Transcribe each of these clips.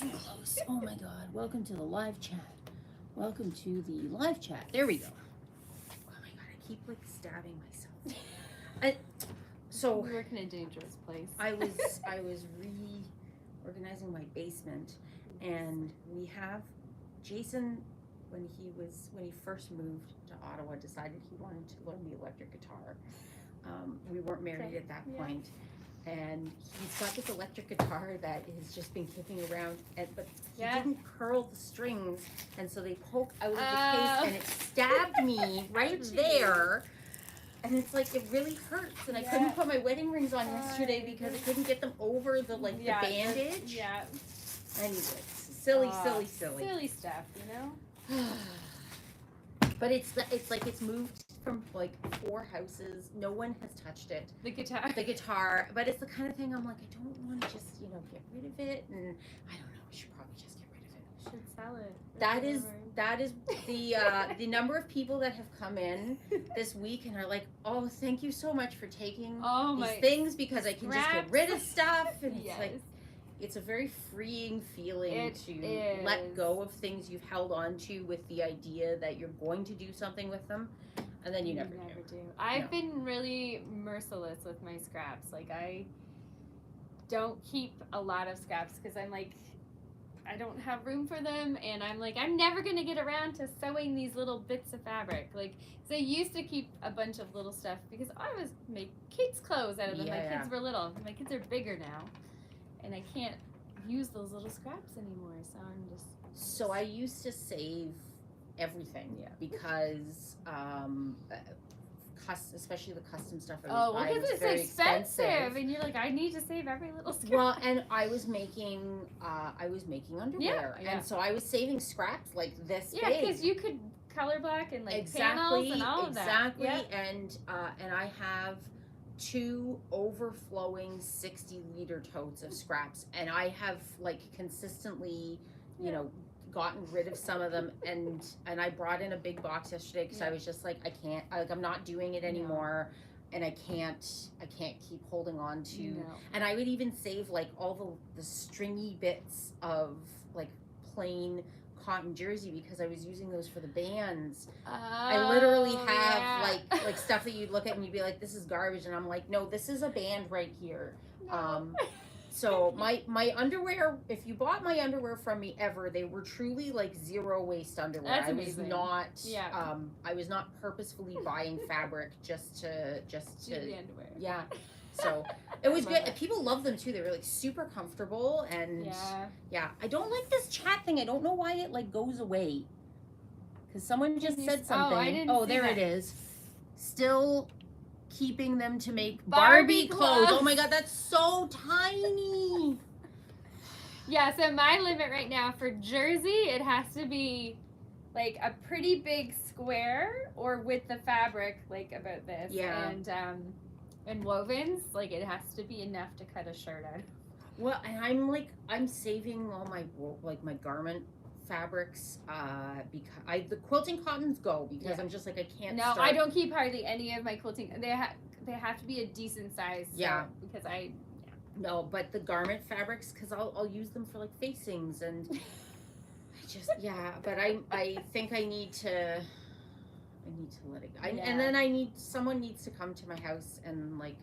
and close. Oh my God. Welcome to the live chat. Welcome to the live chat. There we go. Oh my God. I keep like stabbing myself. So we work in a dangerous place. I was reorganizing my basement, and we have Jason, when he first moved to Ottawa, decided he wanted to learn the electric guitar. We weren't married at that point. And he's got this electric guitar that has just been kicking around, but he didn't curl the strings, and so they poke out of the case, and it stabbed me right there. And it's like, it really hurts, and I couldn't put my wedding rings on yesterday because I couldn't get them over the the bandage. Anyways, silly stuff, you know. But it's like it's moved from like 4 houses. No one has touched it. The guitar. But it's the kind of thing I'm like, I don't want to just get rid of it, and I don't know. I should probably just get rid of it. Should sell it. That is the number of people that have come in this week and are like, oh, thank you so much for taking these things, because I can just get rid of stuff, and it's like, it's a very freeing feeling to let go of things you've held on to with the idea that you're going to do something with them, and then you never do. I've been really merciless with my scraps. Like, I don't keep a lot of scraps because I'm like, I don't have room for them, and I'm like, I'm never going to get around to sewing these little bits of fabric. Like, so I used to keep a bunch of little stuff because I was make kids' clothes out of them. My kids were little. My kids are bigger now, and I can't use those little scraps anymore, so I'm just... So I used to save everything, because especially the custom stuff I was buying was very expensive, and you're like, I need to save every little scrap. Well, and I was making underwear, and so I was saving scraps like this big. Yeah, because you could color black and like panels and all of that. Exactly, and I have 2 overflowing 60-liter totes of scraps, and I have like consistently, gotten rid of some of them, and I brought in a big box yesterday because I was just like, I can't, like, I'm not doing it anymore, and I can't keep holding on to, and I would even save like all the stringy bits of like plain cotton jersey because I was using those for the bands. I literally have like stuff that you'd look at and you'd be like, this is garbage, and I'm like, no, this is a band right here. So my underwear, if you bought my underwear from me ever, they were truly like zero waste underwear. That's amazing. I was not purposefully buying fabric just to do the underwear. Yeah. So it was good. People love them too. They were like super comfortable, and I don't like this chat thing. I don't know why it like goes away. Because someone just said something. Oh, there it is. Still keeping them to make Barbie clothes. Oh my God, that's so tiny. Yeah, so my limit right now for jersey, it has to be like a pretty big square, or with the fabric like about this. Yeah. And wovens, like it has to be enough to cut a shirt out. Well, and I'm saving all my garment fabrics because the quilting cottons go because I'm just like, I can't. No, I don't keep hardly any of my quilting. They have to be a decent size. So, because no, but the garment fabrics, because I'll use them for like facings, and I just but I think I need to let it go. And then someone needs to come to my house and like,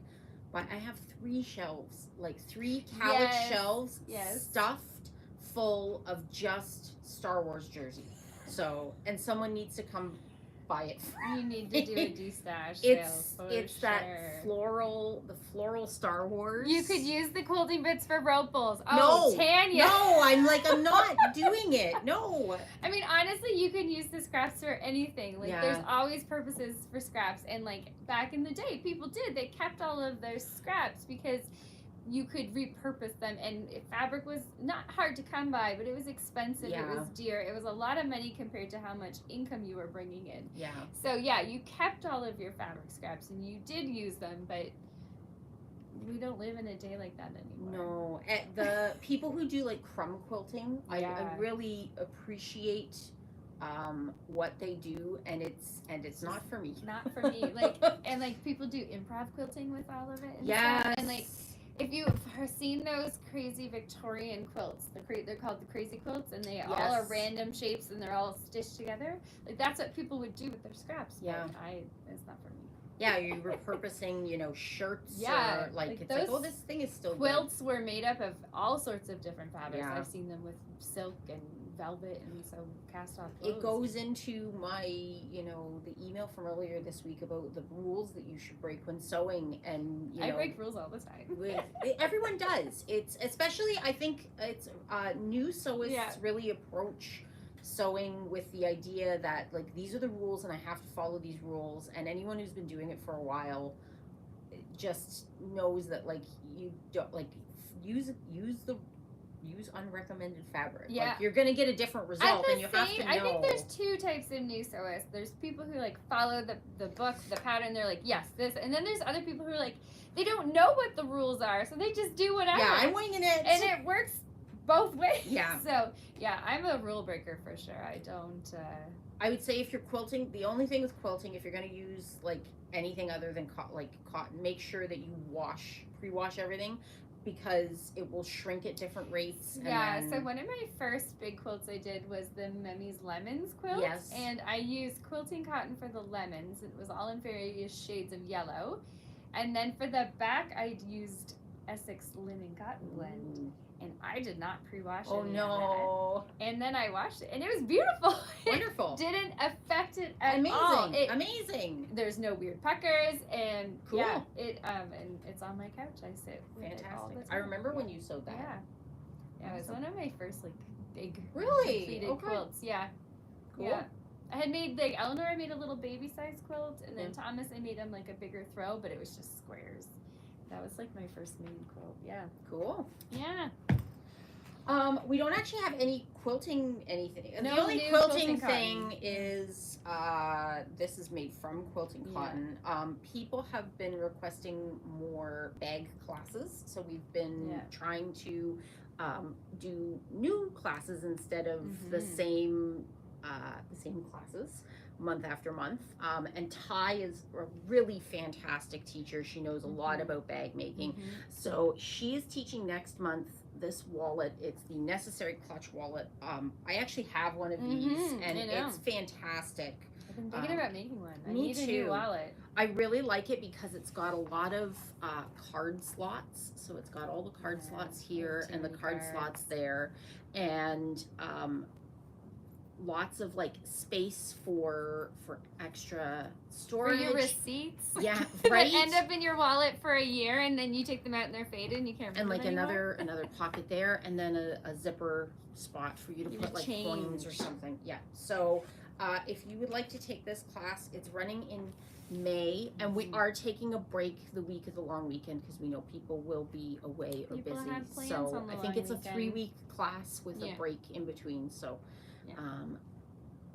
but I have 3 shelves, like 3 couch shelves stuffed full of just Star Wars jerseys. So, and someone needs to come buy it. You need to do a de-stash sale. It's that floral Star Wars. You could use the quilting bits for rope bowls. Oh, no, Tanya. No, I'm not doing it. No. I mean, honestly, you can use the scraps for anything. Like, there's always purposes for scraps. And like back in the day, people they kept all of their scraps because you could repurpose them, and fabric was not hard to come by, but it was expensive. It was dear. It was a lot of money compared to how much income you were bringing in. Yeah. So you kept all of your fabric scraps and you did use them, but we don't live in a day like that anymore. No, the people who do like crumb quilting, I really appreciate what they do, and it's not for me. Not for me. Like, and like people do improv quilting with all of it. And stuff, and like, if you've seen those crazy Victorian quilts, they're called the crazy quilts, and they all are random shapes and they're all stitched together. Like that's what people would do with their scraps. Yeah. But it's not for me. Yeah, you're repurposing, shirts. Yeah, or like it's those like, oh, this thing is still quilts were made up of all sorts of different fabrics. Yeah. I've seen them with silk and velvet and so cast off clothes. It goes into my, the email from earlier this week about the rules that you should break when sewing, and I break rules all the time. Everyone does. It's especially, I think it's new sewists really approach sewing with the idea that like these are the rules and I have to follow these rules, and anyone who's been doing it for a while just knows that like you don't like use unrecommended fabric. Yeah. Like you're gonna get a different result, and you have to know. I think there's two types of new sewists. There's people who like follow the book, the pattern. They're like, yes, this, and then there's other people who are like, they don't know what the rules are, so they just do whatever. Yeah, I'm winging it, and it works both ways. Yeah. So yeah, I'm a rule breaker for sure. I don't. I would say if you're quilting, the only thing with quilting, if you're gonna use like anything other than cotton, make sure that you pre-wash everything, because it will shrink at different rates. Yeah, so one of my first big quilts I did was the Memmy's Lemons quilt. Yes. And I used quilting cotton for the lemons. It was all in various shades of yellow. And then for the back, I used Essex Linen Cotton Blend. Ooh. And I did not pre-wash it. Oh no. And then I washed it, and it was beautiful. Wonderful. It didn't affect it at Amazing. all. Amazing. There's no weird puckers, and Cool. yeah, and it's on my couch. I sit with it all the Fantastic. time. I remember when you sewed that. Yeah, it was one of my first like big Really? completed Okay. quilts. Yeah, Cool. yeah. I had made like Eleanor. I made a little baby size quilt, and then Mm. Thomas, I made him like a bigger throw, but it was just squares. That was like my first main quilt. Yeah. Cool. Yeah. We don't actually have any quilting anything. No The only new quilting quilting thing cotton. is this is made from quilting cotton. People have been requesting more bag classes, so we've been trying to do new classes instead of the same classes month after month. And Ty is a really fantastic teacher. She knows a lot about bag making. So she is teaching next month this wallet. It's the Necessary Clutch wallet. I actually have one of these, and it's fantastic. I've been thinking about making one. I Me need a new too. wallet. I really like it because it's got a lot of card slots. So it's got all the card slots here and the card slots there, and lots of like space for extra storage. For your receipts. Yeah, that right. end up in your wallet for a year, and then you take them out and they're faded, and you can't. And remember like them anymore. another pocket there, and then a zipper spot for you to Your put like coins or change. something. Yeah. So if you would like to take this class, it's running in May, and we are taking a break the week of the long weekend because we know people will be away or People busy. have plans So on the I think long it's a weekend. 3-week class with a break in between. So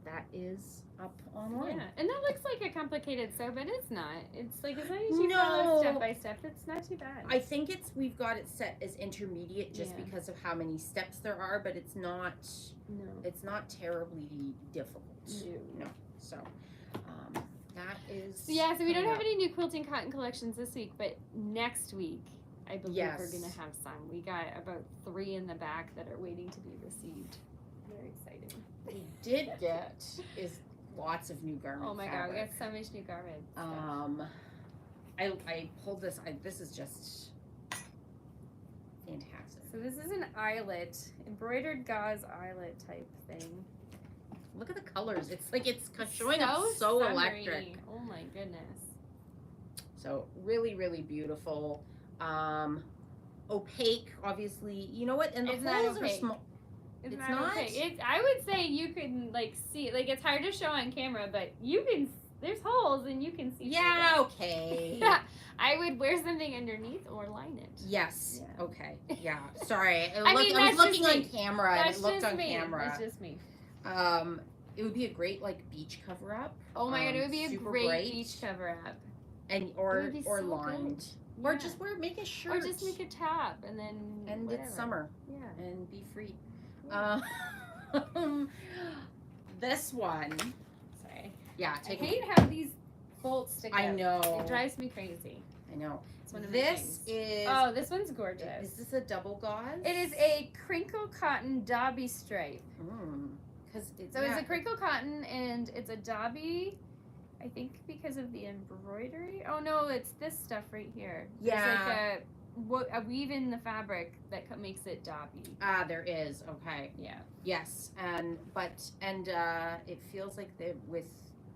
that is up online. Yeah, and that looks like a complicated sew, but it's not. It's like as long as you follow step by step, it's not too bad. I think we've got it set as intermediate just Yeah. because of how many steps there are, but it's not terribly difficult. No. So that is So yeah, so we don't coming have up. any new quilting cotton collections this week, but next week I believe we're Yes. gonna have some. We got about 3 in the back that are waiting to be received. Very exciting. We did get is lots of new garment Oh my god, we got so much new garment. I pulled this. This is just fantastic. So this is an eyelet, embroidered gauze eyelet type thing. Look at the colors. It's like it's showing up so summery. electric. Oh my goodness. So really, really beautiful. Opaque, obviously. You know what? And the It's not holes are opaque. small. It's It's not not? okay. I would say you can like see, like it's hard to show on camera, but you can. There's holes and you can see. Yeah. Okay. Yeah. I would wear something underneath or line it. Yes. Yeah. Okay. Yeah. Sorry. I mean, I was that's looking just on me. camera and That's it looked just on me. camera. That's just me. It would be a great like beach cover up. Oh my god, it would be a super great bright. beach cover up. And It would be so lined. good. Or Yeah. just make a shirt. Or just make a top and then and whatever. it's summer Yeah. and be free. Yeah. This one. Sorry. Yeah, I take a hate how these bolts stick I out. know. It drives me crazy. I I know. It's one of my This things. is. Oh, this one's gorgeous. Is this a double gauze? It is a crinkle cotton dobby stripe. Because So it's a crinkle cotton and it's a dobby. I think because of the embroidery. Oh no, it's this stuff right here. Yeah. There's like a weave in the fabric that makes it dobby. Ah, there is. Okay. Yeah. Yes, and it feels like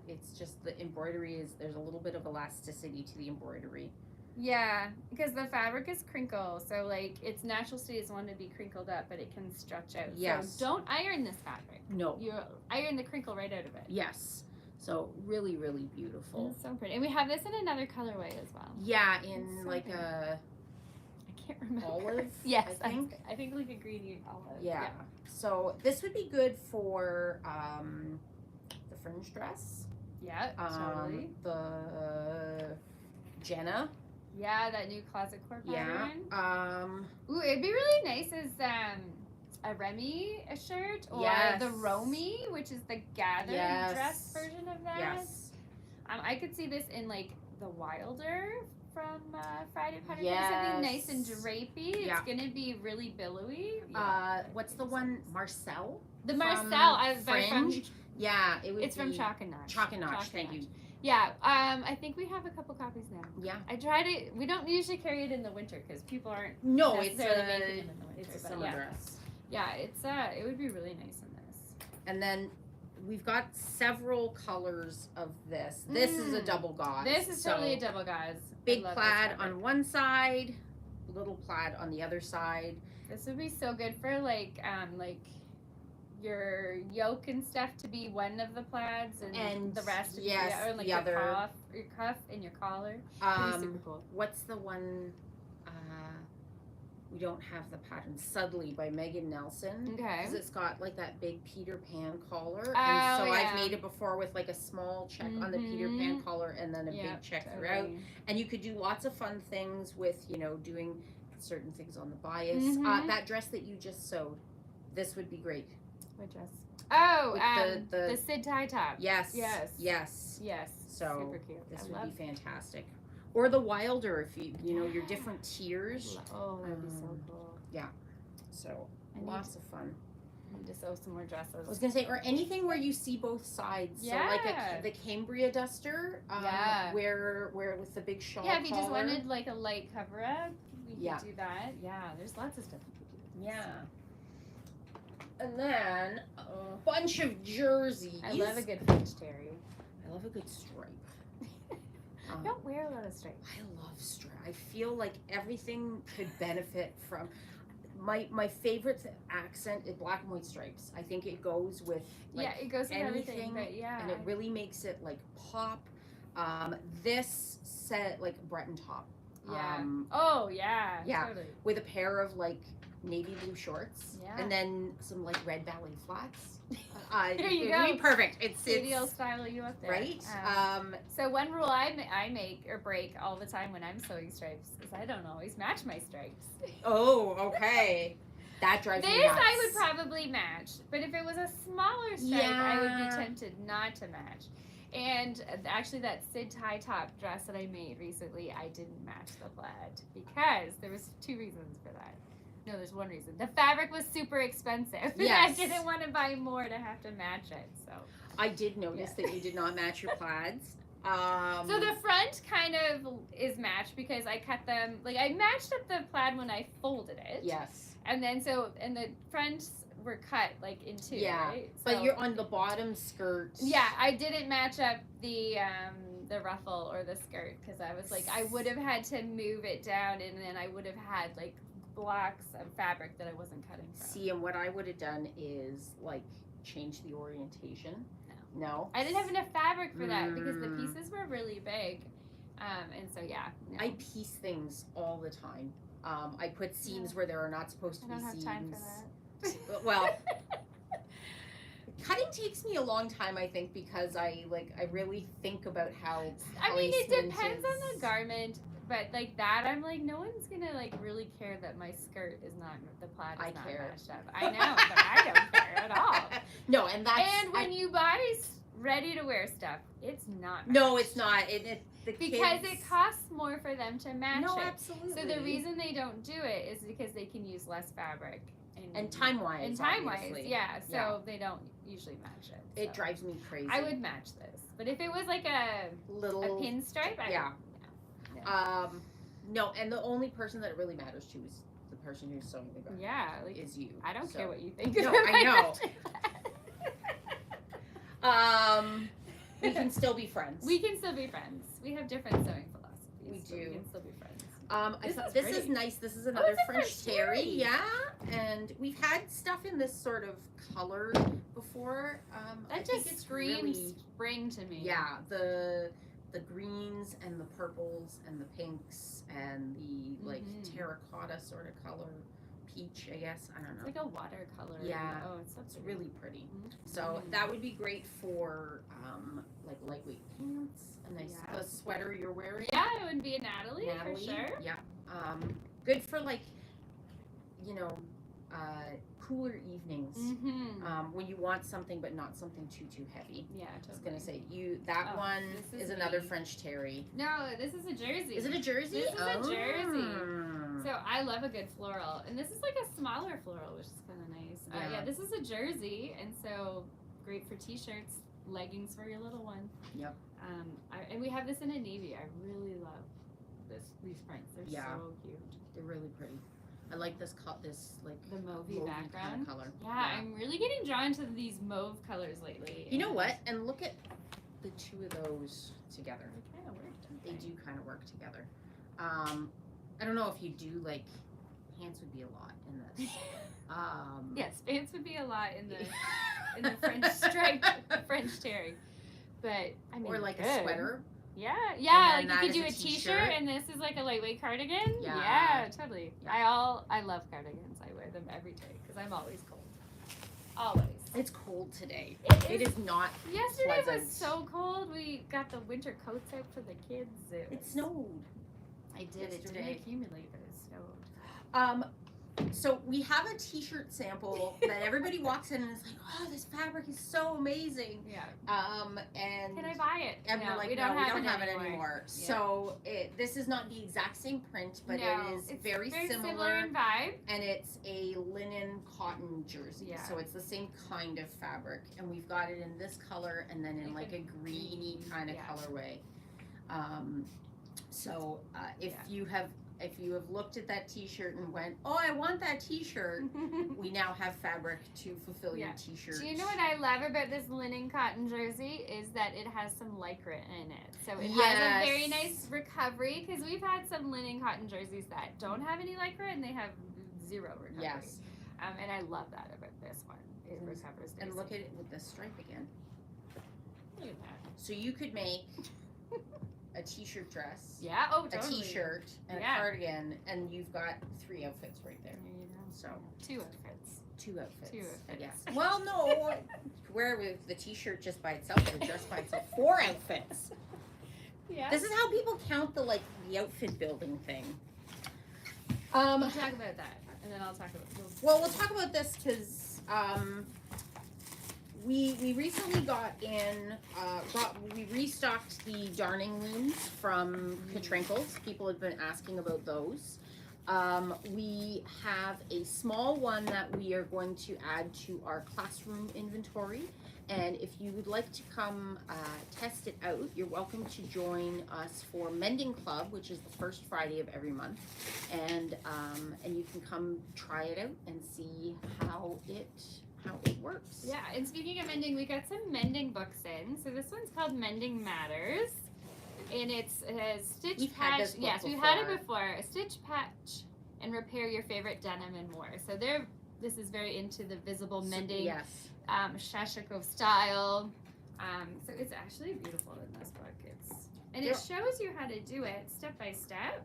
it's just the embroidery there's a little bit of elasticity to the embroidery. Yeah, because the fabric is crinkle, so like its natural state is one to be crinkled up, but it can stretch out. Yes. So don't iron this fabric. No. You iron the crinkle right out of it. Yes. So really, really beautiful. It's so pretty, and we have this in another colorway as well. Yeah, It's in so like pretty. a I can't remember. olive. Yes, I think. I think like a greeny olive. Yeah. So this would be good for the fringe dress. Yeah, totally. The Jenna. Yeah, that new closet core Yeah. pattern. Ooh, it'd be really nice as a Remy shirt or Yes. the Romy, which is the gathered Yes. dress version of that. Yes. I could see this in like the Wilder from Friday Pattern. Yes. Something nice and drapey. It's Yeah. gonna be really billowy. What's the one? Marcel? The from Marcel, Fringe? Yeah, it would It's from be Chalk and Notch. Chalk and Notch, thank you. Yeah, I think we have a couple copies now. Yeah. I try to. We don't usually carry it in the winter because people aren't No, it's necessarily making it in the winter. it's a but summer yeah. dress. Yeah, it would be really nice in this. And then we've got several colors of this. This is a double gauze. This is totally a so double gauze. big plaid on one side, little plaid on the other side. This would be so good for like your yoke and stuff to be one of the plaids and the rest to be or like the other. your cuff and your collar. It'd be super cool. What's the one? We don't have the pattern. Suddenly by Megan Nelson. Okay. Because it's got like that big Peter Pan collar, Oh, and so yeah. I've made it before with like a small check on the Peter Pan collar and then a big check throughout. And you could do lots of fun things with doing certain things on the bias. That dress that you just sewed, this would be great. What dress? Oh, With the Sid tie top. Yes. Yes. Yes. Yes. So super cute. this I would love be fantastic. Or the Wilder, if your different tiers. Oh, that'd be so cool. So I need lots of fun. I need to sew some more dresses. I was gonna say, or anything where you see both sides. So like the Cambria duster. Where with the big shawl. Yeah, if you just collar. wanted like a light cover up, we could do that. Yeah, there's lots of stuff you could do. Yeah. And then a bunch of jerseys. I love a good French terry. I love a good stripe. I don't wear a lot of stripes. I love stripe. I feel like everything could benefit from. My favorite accent is black and white stripes. I think it goes with It goes with everything. anything, But yeah, and it really makes it like pop. This set like Breton top. Yeah. Yeah. Totally. With a pair of like navy blue shorts. Yeah. And then some like red ballet flats. There you It go. would be perfect. It's Ideal style you up there. right. So one rule I make or break all the time when I'm sewing stripes is I don't always match my stripes. Oh, okay. That drives me This nuts. I would probably match, but if it was a smaller stripe, I would be tempted not to match. And actually, that Sid tie top dress that I made recently, I didn't match the plaid because there was two reasons for that. No, there's one reason. The fabric was super expensive. Yes. I didn't want to buy more to have to match it. So I did notice that you did not match your plaids. So the front kind of is matched because I cut them, like I matched up the plaid when I folded it. Yes. And then and the fronts were cut like in two, right? But you're on the bottom skirt. Yeah, I didn't match up the ruffle or the skirt because I was like, I would have had to move it down and then I would have had like blocks of fabric that I wasn't cutting from. See, and what I would have done is like change the orientation. No. I didn't have enough fabric for that because the pieces were really big. And so, yeah. No. I piece things all the time. I put seams where there are not supposed to be seams. I don't have time for that. Well, cutting takes me a long time, I think, because I really think about how I mean, it placement depends on is. the garment. But like that, I'm like, no one's gonna like really care that my skirt is not, the plaid is not matched up. I know, but I don't care at all. No, and that's... And when you buy ready to wear stuff, it's not. No, matched. it's not. Because it costs more for them to match No, it. absolutely. So the reason they don't do it is because they can use less fabric. And time-wise. And time-wise, obviously. yeah. So they don't usually match it. It drives me crazy. I would match this. But if it was like a pinstripe, no, and the only person that it really matters to is the person who's sewing the garment. Yeah, like, is you. I don't care what you think. No, I know. We can still be friends. We can still be friends. We have different sewing philosophies. We do. We can still be friends. This is nice. This is another French terry. Yeah, and we've had stuff in this sort of color before. That just screams really, spring to me. Yeah, the greens and the purples and the pinks and the like terracotta sort of color, peach, I guess. I don't know. It's like a watercolor. Yeah. Oh, it's really pretty. So that would be great for like lightweight pants, a nice a sweater you're wearing. Yeah, it would be a Natalie for sure. Yeah. Good for like, cooler evenings when you want something but not something too heavy. Yeah, totally. I was gonna say that one is another French terry. No, this is a jersey. Is it a jersey? This is a jersey. So I love a good floral, and this is like a smaller floral, which is kind of nice. Yeah, this is a jersey, and so great for t-shirts, leggings for your little one. Yep. And we have this in a navy. I really love these prints. They're so cute. They're really pretty. I like this like the mauvey background kind of color. Yeah, I'm really getting drawn to these mauve colors lately. You know what? And look at the two of those together. They kind of work. They do kind of work together. I don't know if you do like pants would be a lot in this. Yes, pants would be a lot in the French stripe, French terry. But I mean, or like a sweater. Yeah, like you could do a t-shirt and this is like a lightweight cardigan. Yeah, totally. Yeah. I love cardigans. I wear them every day because I'm always cold. Always. It's cold today. It is not. Yesterday pleasant. was so cold. We got the winter coats out for the kids. It snowed. I did. It didn't accumulate, but it snowed. So we have a t-shirt sample that everybody walks in and is like, oh, this fabric is so amazing. Yeah. And can I buy it? And we're like, we don't have it anymore. Yeah. So this is not the exact same print, but it is very similar in vibe. And it's a linen cotton jersey. Yeah. So it's the same kind of fabric. And we've got it in this color and then in like a greeny kind of colorway. If you have looked at that t-shirt and went, oh, I want that t-shirt, we now have fabric to fulfill your t-shirt. Do you know what I love about this linen cotton jersey is that it has some lycra in it. So it has a very nice recovery because we've had some linen cotton jerseys that don't have any lycra and they have zero recovery. Yes. And I love that about this one. It recovers nicely. And look at it with the stripe again. Look at that. So you could make a t-shirt dress, totally. a t-shirt, and a cardigan, and you've got 3 outfits right there. There you go. So 2 outfits. 2 outfits. 2 outfits. I guess. Well, no, wear with the t-shirt just by itself, the dress by itself. 4 outfits. Yeah. This is how people count the outfit building thing. We'll talk about that, and then I'll talk about. We'll talk about this because we recently we restocked the darning looms from Katrinkles. People have been asking about those. We have a small one that we are going to add to our classroom inventory. And if you would like to come test it out, you're welcome to join us for Mending Club, which is the first Friday of every month. And you can come try it out and see how it works. Yeah, and speaking of mending, we got some mending books in. So this one's called Mending Matters. And it's a stitch patch. Yes, we've had it before. A stitch patch and repair your favorite denim and more. So this is very into the visible mending. Yes. Shashiko style. So it's actually beautiful in this book. It shows you how to do it step by step.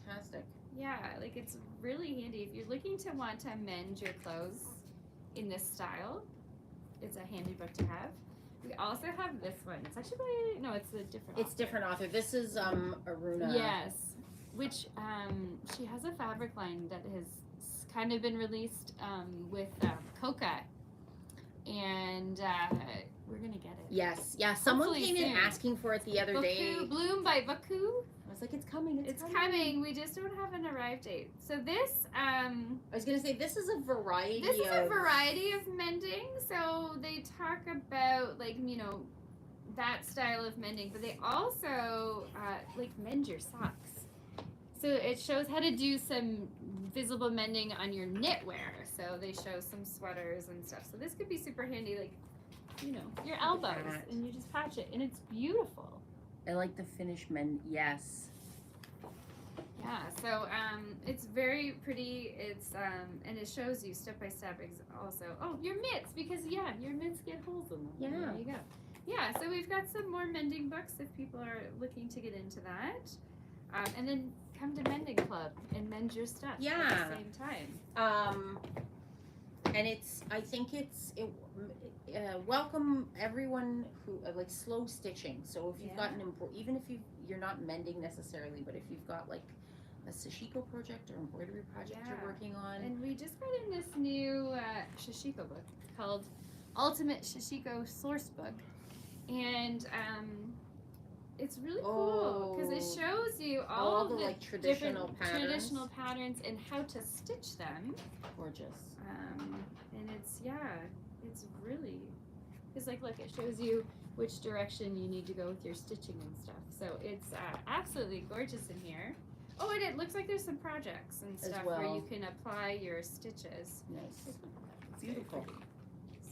Fantastic. Yeah, like it's really handy if you're looking to want to mend your clothes in this style. It's a handy book to have. We also have this one. It's actually it's a different. It's different author. This is Aruna. Yes, which she has a fabric line that has kind of been released with Coca. And we're gonna get it. Yes. Yeah. Someone Hopefully came in soon. asking for it the other day. Bloom by Baku. I was like, it's coming. It's coming. We just don't have an arrive date. So this, I was gonna say this is a variety. This is a variety of mending. So they talk about like that style of mending, but they also like mend your socks. So it shows how to do some visible mending on your knitwear. So they show some sweaters and stuff. So this could be super handy, like your elbows, and you just patch it, and it's beautiful. I like the finish mend. Yes. Yeah, so it's very pretty. It's and it shows you step by step. Also, your mitts, because your mitts get holes in them. Yeah. There you go. Yeah, so we've got some more mending books if people are looking to get into that, and then come to Mending Club and mend your stuff at the same time. And I think welcome everyone who like slow stitching. So if you've got even if you're not mending necessarily, but if you've got like a sashiko project or embroidery project you're working on. And we just got in this new sashiko book called Ultimate Sashiko Source Book, and it's really cool because it shows you all the like traditional patterns and how to stitch them. Gorgeous. And it's really, it's like, look, it shows you which direction you need to go with your stitching and stuff. So it's absolutely gorgeous in here. Oh, and it looks like there's some projects and stuff where you can apply your stitches. Nice. Beautiful.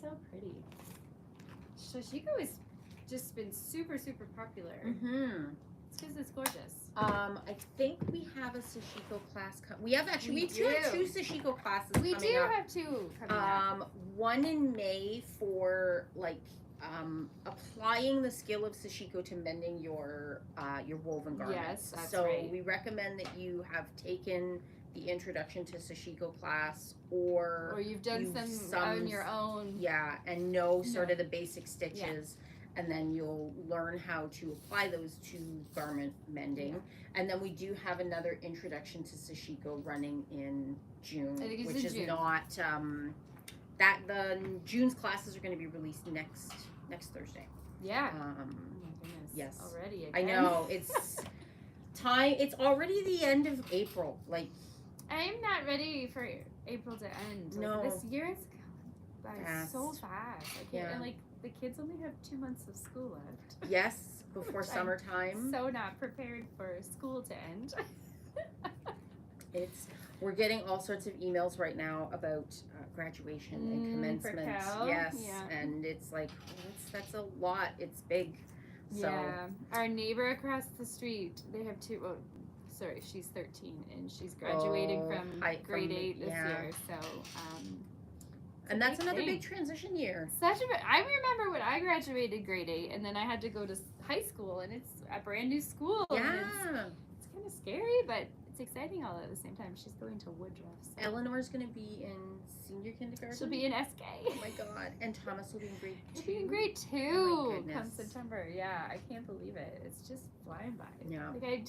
So pretty. Sashiko has just been super, super popular. Mm-hmm. It's because it's gorgeous. I think we have a sashiko class. We have two sashiko classes. We coming do up. have two coming up. One in May for like applying the skill of sashiko to mending your woven garments. Yes, that's so right. we recommend that you have taken the introduction to sashiko class, or you've done some on your own. Yeah, and know sort of the basic stitches. Yeah. And then you'll learn how to apply those to garment mending. Yeah. And then we do have another introduction to sashiko running in June, which is not the June's classes are going to be released next Thursday. Yeah. Oh my goodness. Yes. Already again. I know. It's time. It's already the end of April. Like, I'm not ready for April to end. Like, this year is going by so fast. And like the kids only have 2 months of school left. Yes, before summertime. So not prepared for school to end. We're getting all sorts of emails right now about graduation and commencement. Yes, and it's like that's a lot. It's big. So. Yeah, our neighbor across the street, they have two. Oh, sorry, she's 13 and she's graduating from grade 8 this year. So. And that's another big transition year. I remember when I graduated grade 8, and then I had to go to high school, and it's a brand new school. Yeah. And it's kind of scary, but it's exciting all at the same time. She's going to Woodruff. So. Eleanor's going to be in senior kindergarten. She'll be in SK. Oh my God. And Thomas will be in grade 2. He'll be in grade 2 come September. Yeah, I can't believe it. It's just flying by. Yeah. Like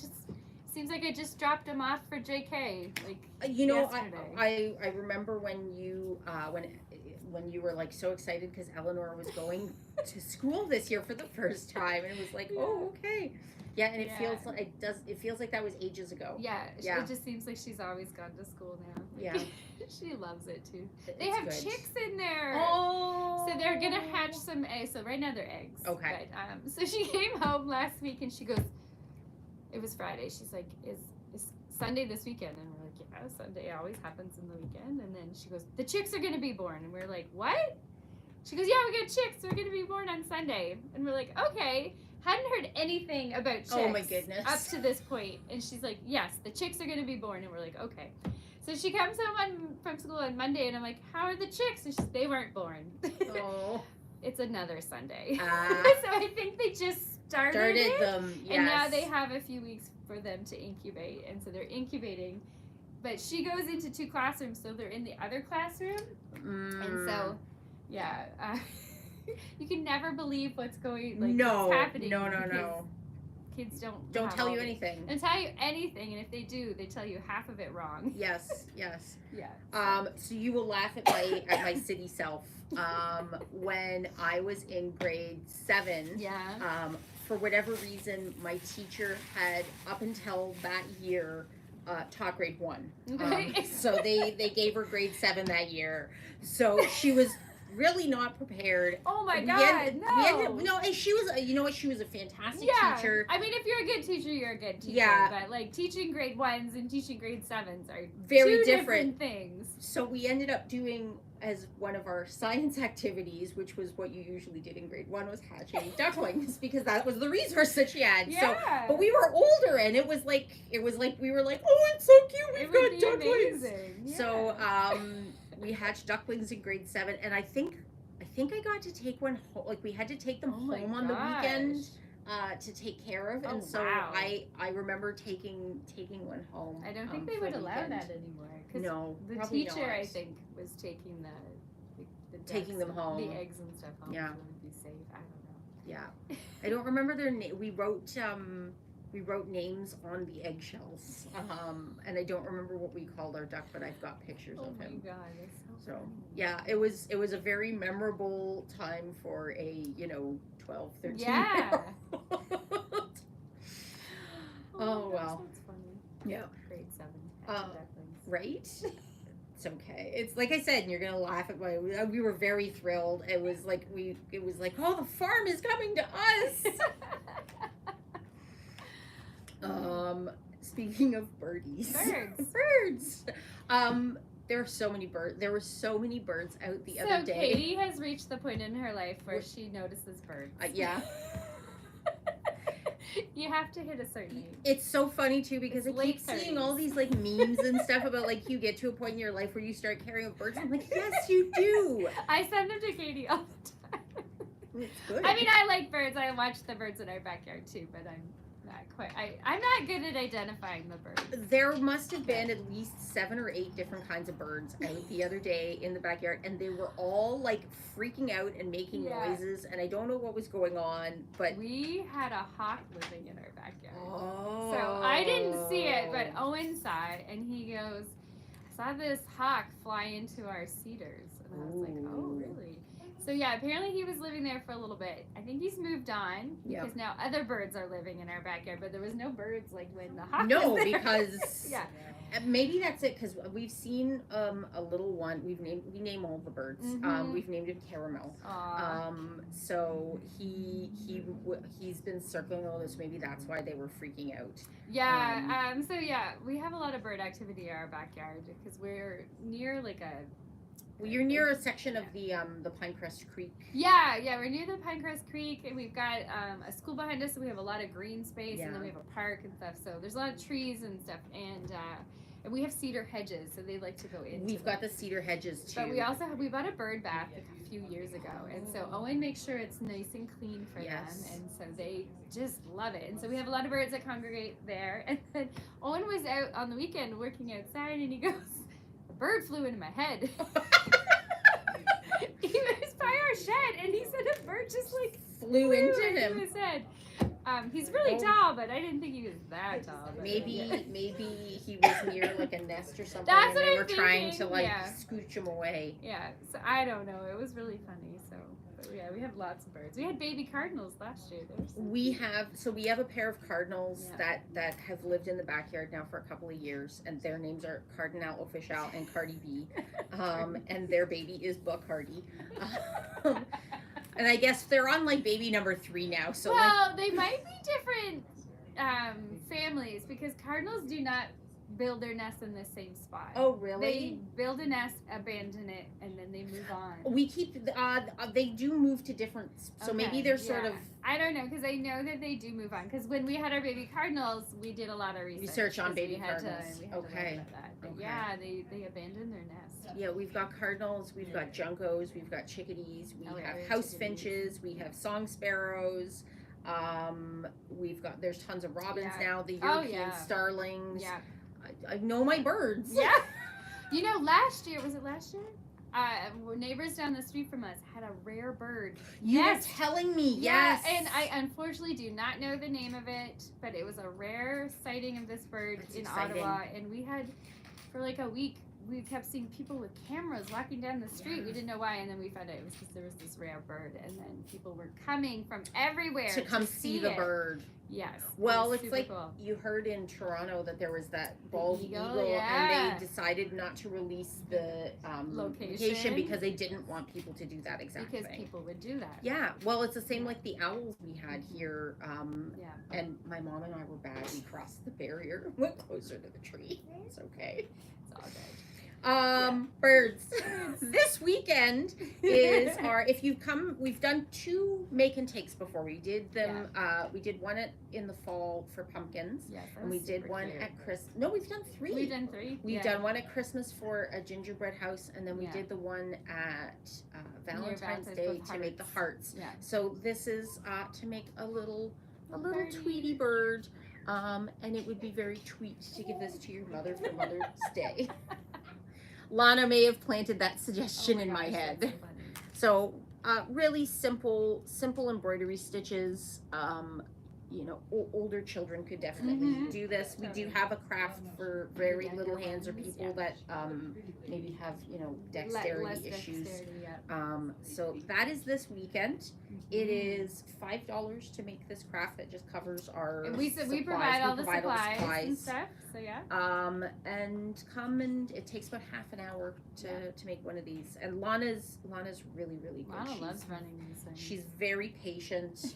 seems like I just dropped him off for JK. Like yesterday. I remember when you when you were like so excited because Eleanor was going to school this year for the first time, and it was like, oh, okay. Yeah, and it feels like it feels like that was ages ago. Yeah. It just seems like she's always gone to school now. Yeah. She loves it too. They have chicks in there. Oh. So they're gonna hatch some eggs. So right now they're eggs. Okay. But, so she came home last week and she goes, it was Friday. She's like, is Sunday this weekend? And we're like, yeah, Sunday always happens in the weekend. And then she goes, the chicks are gonna be born. And we're like, what? She goes, yeah, we got chicks. They're gonna be born on Sunday. And we're like, okay. Hadn't heard anything about chicks. Oh my goodness. Up to this point. And she's like, yes, the chicks are gonna be born. And we're like, okay. So she comes home from school on Monday, and I'm like, how are the chicks? And she's, they weren't born. Oh. It's another Sunday. So I think they just started them. Yes. And now they have a few weeks for them to incubate. And so they're incubating. But she goes into 2 classrooms, so they're in the other classroom. And so, yeah. You can never believe what's happening. No. kids don't Don't have tell all you the- anything. Don't tell you anything, and if they do, they tell you half of it wrong. Yes. Yeah. So you will laugh at my city self. When I was in grade 7, Yeah. for whatever reason, my teacher had up until that year taught grade 1. Okay. So they gave her grade 7 that year. So she was really not prepared. Oh my We God, ended- no. we ended- no, and she was, you know what? She was a fantastic teacher. I mean, if you're a good teacher, you're a good teacher. Yeah. But like teaching grade 1s and teaching grade 7s are Very two different. things. So we ended up doing as one of our science activities, which was what you usually did in grade 1, was hatching ducklings because that was the resource that she had. Yeah. So, but we were older, and it was like we were like, oh, it's so cute, It we've would got be ducklings. amazing. Yeah. So we hatched ducklings in grade 7, and I think I got to take one home. Like we had to take them Oh my home on the weekend gosh. to take care of, Oh, and so wow. I remember taking one home. I don't think they for would the allow weekend. that anymore. 'Cause No, the probably teacher, not. I think, was taking the Taking ducks them and home. the eggs and stuff home. Yeah. So it would be safe. I don't know. Yeah, I don't remember their name. We wrote names on the eggshells, and I don't remember what we called our duck, but I've got pictures Oh of my him. God, that's so So funny. yeah, it was a very memorable time for a 12, 13 Yeah. year-old. my Oh, gosh, well. That's funny. Yeah. Grade 7. Ducklings. Right? It's okay. It's like I said, and you're gonna laugh at we were very thrilled. It was like oh, the farm is coming to us. Speaking of birdies. Birds. There are so many birds. There were so many birds out the other day. Katie has reached the point in her life where she notices birds. Yeah. You have to hit a certain age. It's so funny too because It's I keep late seeing 30s. all these like memes and stuff about like you get to a point in your life where you start caring about birds. I'm like, yes, you do. I send them to Katie all the time. It's good. I mean, I like birds. I watch the birds in our backyard too, but I'm not quite. I'm not good at identifying the birds. There must have been at least 7 or 8 different kinds of birds out the other day in the backyard, and they were all like freaking out and making Yeah. noises, and I don't know what was going on, but We had a hawk living in our backyard. oh. So I didn't see it, but Owen saw it, and he goes, I saw this hawk fly into our cedars. And I was like, oh, Ooh. really? So yeah, apparently he was living there for a little bit. I think he's moved on Yep. because now other birds are living in our backyard, but there was no birds like when the hawk No, was there. because Yeah. maybe that's it because we've seen a little one. We name all the birds. Mhm. We've named him Caramel. Aw. So he's been circling all this. Maybe that's why they were freaking out. Yeah, so yeah, we have a lot of bird activity in our backyard because we're near like a Well, you're near a section of the Pinecrest Creek. yeah, we're near the Pinecrest Creek, and we've got a school behind us, so we have a lot of green space, and then Yeah. we have a park and stuff. So there's a lot of trees and stuff, and we have cedar hedges, so they like to go in. We've got the cedar hedges too. But we also we bought a bird bath a few years ago, and so Owen makes sure it's nice and clean for Yes. them, and so they just love it. And so we have a lot of birds that congregate there. And then Owen was out on the weekend working outside, and he goes, "A bird flew into my head." He was by our shed, and he said a bird just like flew into him. his head. He's really Oh. tall, but I didn't think he was that tall. But Maybe yeah. he was near like a nest or something, That's and what they I'm were trying to thinking, like yeah. scooch him away. Yeah, so I don't know. It was really funny. So, but yeah, we have lots of birds. We had baby cardinals last year. We have a pair of cardinals Yeah. that have lived in the backyard now for a couple of years, and their names are Cardinal Official and Cardi B, and their baby is Bacardi. And I guess they're on like baby number 3 now. So like, well, they might be different families because cardinals do not build their nest in the same spot. oh They really? build a nest, abandon it, and then they move on. We keep they do move to different. So maybe Okay, they're sort of I don't know because I know that they do move on. Because when we had our baby cardinals, we did a lot of research on 'cause baby we had cardinals. To learn Okay. about that. But Okay. yeah, they abandoned their nest. yeah. We've got cardinals, we've got juncos, we've got chickadees, we Oh, yeah, have we have house chickadees. finches, we have song sparrows. There's tons of robins Yeah. now. The Oh, European yeah. starlings. Yeah. I know my birds. Yeah. You know, last year was it last year? Neighbors down the street from us had a rare bird. You Yes. were telling me, Yeah, yes. and I unfortunately do not know the name of it, but it was a rare sighting of this bird That's in exciting. Ottawa, and we had, for like a week, we kept seeing people with cameras walking down the street. Yeah. We didn't know why, and then we found out it was because there was this rare bird, and then people were coming from everywhere to come see the it. bird. Yes. Well, it it's super like cool. you heard in Toronto that there was that bald eagle, yeah. and they decided not to release the Location. because they didn't want people to do that exact Because thing. people would do that. Yeah, well, it's the same like the owls we had here. Yeah. And my mom and I were bad. We crossed the barrier, went closer to the tree. It's okay. It's all good. Birds. This weekend is our, if you come, we've done 2 make and takes before. We did them, we did one in the fall for pumpkins. Yes, that And we was did super one cute. at Christmas. No, we've done 3. We've done 3. We've done one at Christmas for a gingerbread house, and then we Yeah. did the one at Valentine's Valentine's Day with to make the hearts. Yeah. So this is to make a little Birdie. Tweety bird, and it would be very tweet to give this to your mother for Mother's Day. Lana may have planted that suggestion in my gosh, head. that's So so funny. really simple embroidery stitches. Older children could definitely do this. We do have a craft for very little hands or people that maybe have dexterity Less issues. dexterity, yeah. So that is this weekend. It is $5 to make this craft. That just covers our And we supplies. provide all the provide supplies and stuff. So yeah. And come, and it takes about half an hour to make one of these. And Lana's really good. Lana loves running these things. She's very patient.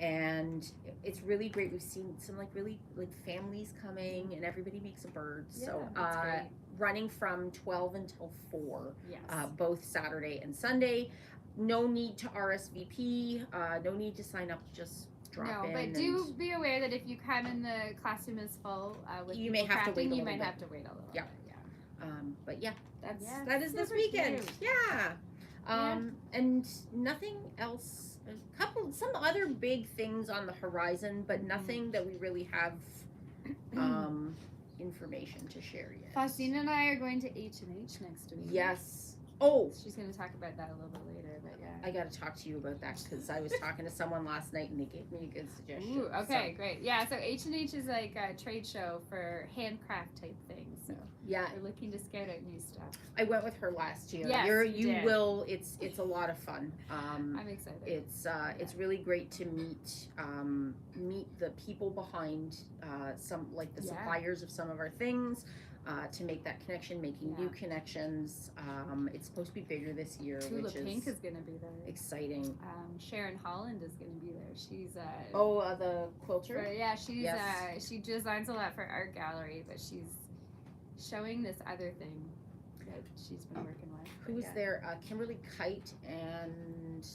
And it's really great. We've seen some really families coming, and everybody makes a bird. Yeah, So that's great. running from 12 until 4, Yes. both Saturday and Sunday. No need to RSVP. No need to sign up. Just drop in. No, but do be aware that if you come and the classroom is full with You may people have to wait a crafting, you little might bit. have to wait a little Yeah. bit. Yeah. But yeah, Yeah, that is this super weekend. cute. Yeah. And nothing else. Some other big things on the horizon, but nothing that we really have information to share yet. Faustina and I are going to H&H next week. Yes. Oh, She's going to talk about that a little bit later, but yeah. I got to talk to you about that because I was talking to someone last night and they gave me a good suggestion. Ooh, okay, great. Yeah, so H&H is like a trade show for handcraft type things. So Yeah, we're looking to scout out new stuff. I went with her last year. Yes, you did. will. It's a lot of fun. I'm excited. It's really great to meet the people behind some like the suppliers of some of our things. To make that connection, making new connections. It's supposed to be bigger this year, Tula which Pink is is going to be there. exciting. Sharon Holland is going to be there. She's The quilter. she's Yes. she designs a lot for art gallery, but she's showing this other thing that she's been working with. Who was there? Kimberly Kite and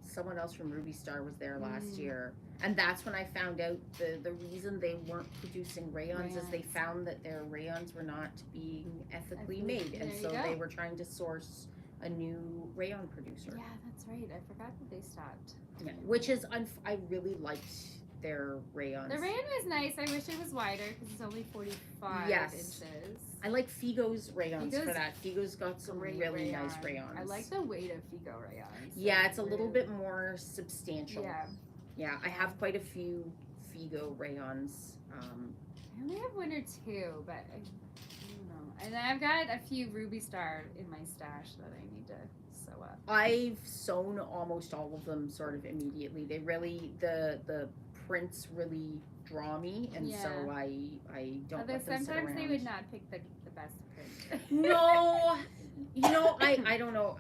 someone else from Ruby Star was there last year. And that's when I found out the reason they weren't producing rayons is they found that their rayons were not being ethically made. And so they were trying to source a new rayon producer. Yeah, that's right. I forgot that they stopped. Yeah, which is, I really liked their rayons. The rayon was nice. I wish it was wider because it's only 45 inches. I like Figo's rayons for that. Figo's got some Great really rayon. nice rayons. I like the weight of Figo rayons. Yeah, it's a little bit more substantial. Yeah. Yeah, I have quite a few Figo rayons. I only have 1 or 2, but I don't know. And then I've got a few Ruby Star in my stash that I need to sew up. I've sewn almost all of them sort of immediately. They really, the prints really draw me, and so I don't Although let them sit sometimes around. they would not pick the best print. No, I don't know.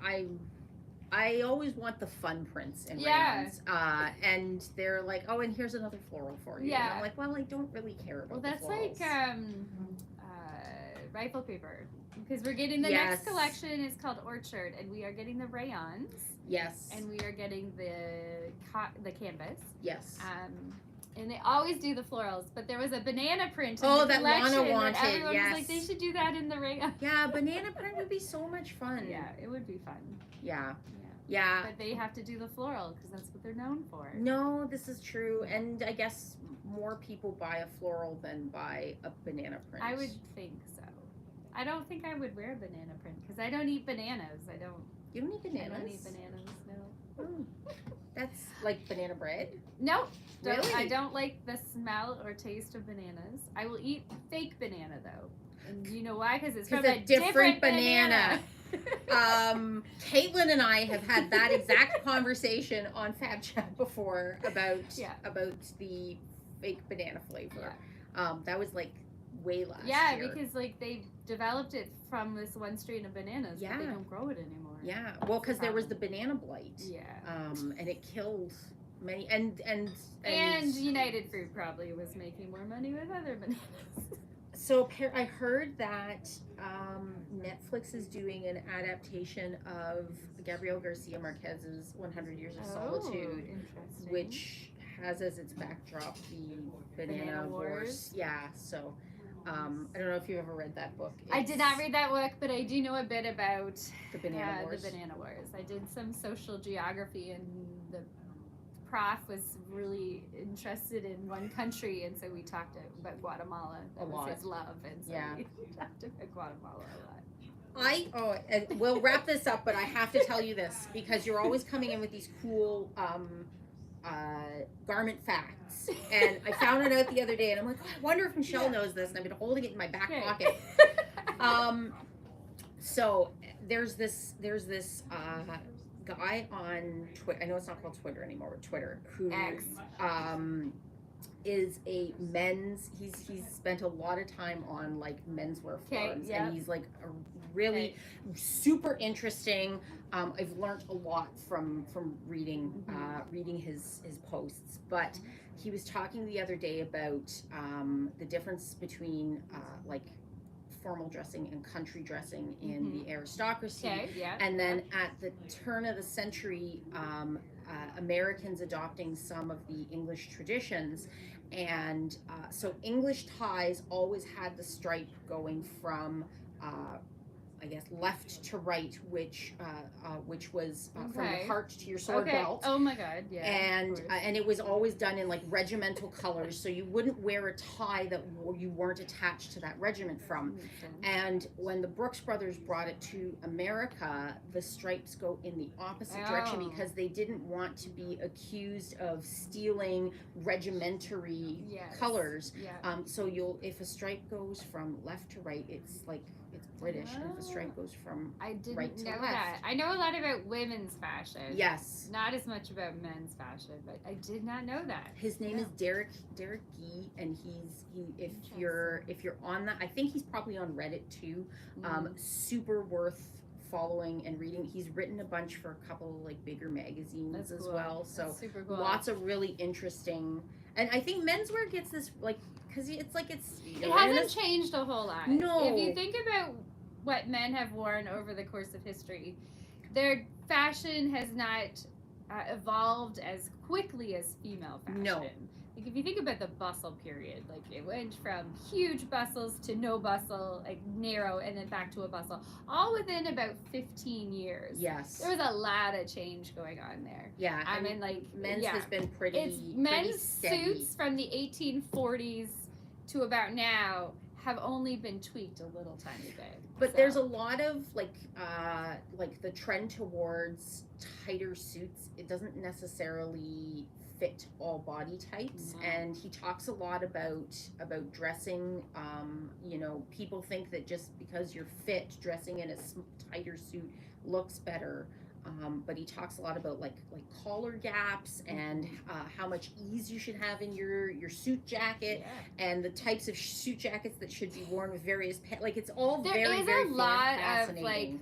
I always want the fun prints in rayons. And they're like, oh, and here's another floral for you. Yeah. And I'm like, well, I don't really care about Well, that's the florals. like rifle paper. Because we're getting the next collection is called Orchard, and we are getting the rayons. Yes. And we are getting the canvas. Yes. And they always do the florals, but there was a banana print in Oh, the that collection Lana wanted, that everyone yes. was like, they should do that in the rayon. Yeah, banana print would be so much fun. Yeah, it would be fun. Yeah. Yeah. But they have to do the floral because that's what they're known for. No, this is true. And I guess more people buy a floral than buy a banana print. I would think so. I don't think I would wear banana print because I don't eat bananas. You don't eat bananas? I don't eat bananas, no. Oh. That's like banana bread? Nope. Really? I don't like the smell or taste of bananas. I will eat fake banana though. And you know why? Because it's from a different banana. Caitlin and I have had that exact conversation on Fab Chat before about the fake banana flavor. Yeah. That was like way last Yeah, year. because like they developed it from this one strain of bananas, but they don't grow it anymore. Yeah, well, because there was the banana blight. Yeah. And it killed many and United Fruit probably was making more money with other bananas. So I heard that Netflix is doing an adaptation of Gabriel Garcia Marquez's 100 Years of Solitude, which has as its backdrop the Banana Wars. Yeah, so I don't know if you've ever read that book. I did not read that book, but I do know a bit about the Banana Wars. I did some social geography, and the prof was really interested in one country, and so we talked about Guatemala. That was his love, and so we talked about Guatemala a lot. We'll wrap this up, but I have to tell you this because you're always coming in with these cool garment facts, and I found it out the other day, and I'm like, I wonder if Michelle knows this, and I've been holding it in my back pocket. So there's this guy on Twitter. I know it's not called Twitter anymore, but Twitter, who is a men's. He's spent a lot of time on like menswear forums, and he's like a really super interesting. I've learned a lot from reading his posts, but he was talking the other day about the difference between like formal dressing and country dressing in the aristocracy, and then at the turn of the century, Americans adopting some of the English traditions, and so English ties always had the stripe going from I guess left to right, which was from the heart to your sword belt. Oh my God! Yeah. And it was always done in like regimental colors, so you wouldn't wear a tie that you weren't attached to that regiment from. And when the Brooks brothers brought it to America, the stripes go in the opposite direction because they didn't want to be accused of stealing regimentary colors. So if a stripe goes from left to right, it's like it's British, and if the stripe goes from right to left. That. I know a lot about women's fashion. Yes. Not as much about men's fashion, but I did not know that. His name is Derek Gee, and if you're on that, I think he's probably on Reddit too. Super worth following and reading. He's written a bunch for a couple of like bigger magazines as well. So that's super cool. Lots of really interesting. And I think menswear gets this like. Because it hasn't changed a whole lot. No. If you think about what men have worn over the course of history, their fashion has not evolved as quickly as female fashion. No. Like if you think about the bustle period, like it went from huge bustles to no bustle, like narrow, and then back to a bustle, all within about 15 years. Yes. There was a lot of change going on there. Yeah. I mean, like men's has been pretty men's steady. Suits from the 1840s to about now have only been tweaked a little tiny bit. But there's a lot of like the trend towards tighter suits. It doesn't necessarily fit all body types, and he talks a lot about dressing. People think that just because you're fit, dressing in a tighter suit looks better. But he talks a lot about like collar gaps and how much ease you should have in your suit jacket, and the types of suit jackets that should be worn with various like it's all there very is very a lot fascinating. of like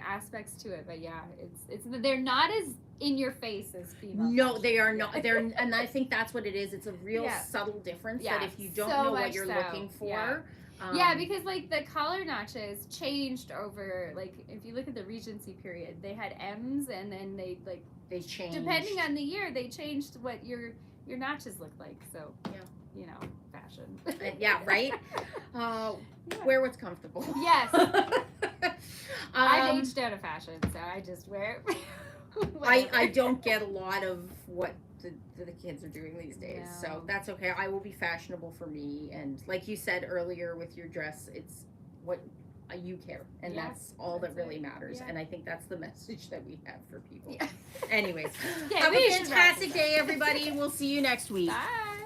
aspects to it, but it's they're not as in your face as female. No, they are not. And I think that's what it is. It's a real subtle difference that if you don't know what you're looking for. Because like the collar notches changed over, like if you look at the Regency period, they had M's, and then they changed depending on the year. They changed what your notches looked like. So fashion. Yeah, right. Wear what's comfortable. Yes. I've aged out of fashion, so I just wear. I don't get a lot of what the kids are doing these days, so that's okay. I will be fashionable for me, and like you said earlier with your dress, it's what you care, and Yeah, that's all that that's really it. matters. Yeah. And I think that's the message that we have for people. Yeah. Anyways, Okay, have we a should wrap fantastic this up. day, everybody. We'll see you next week. Bye.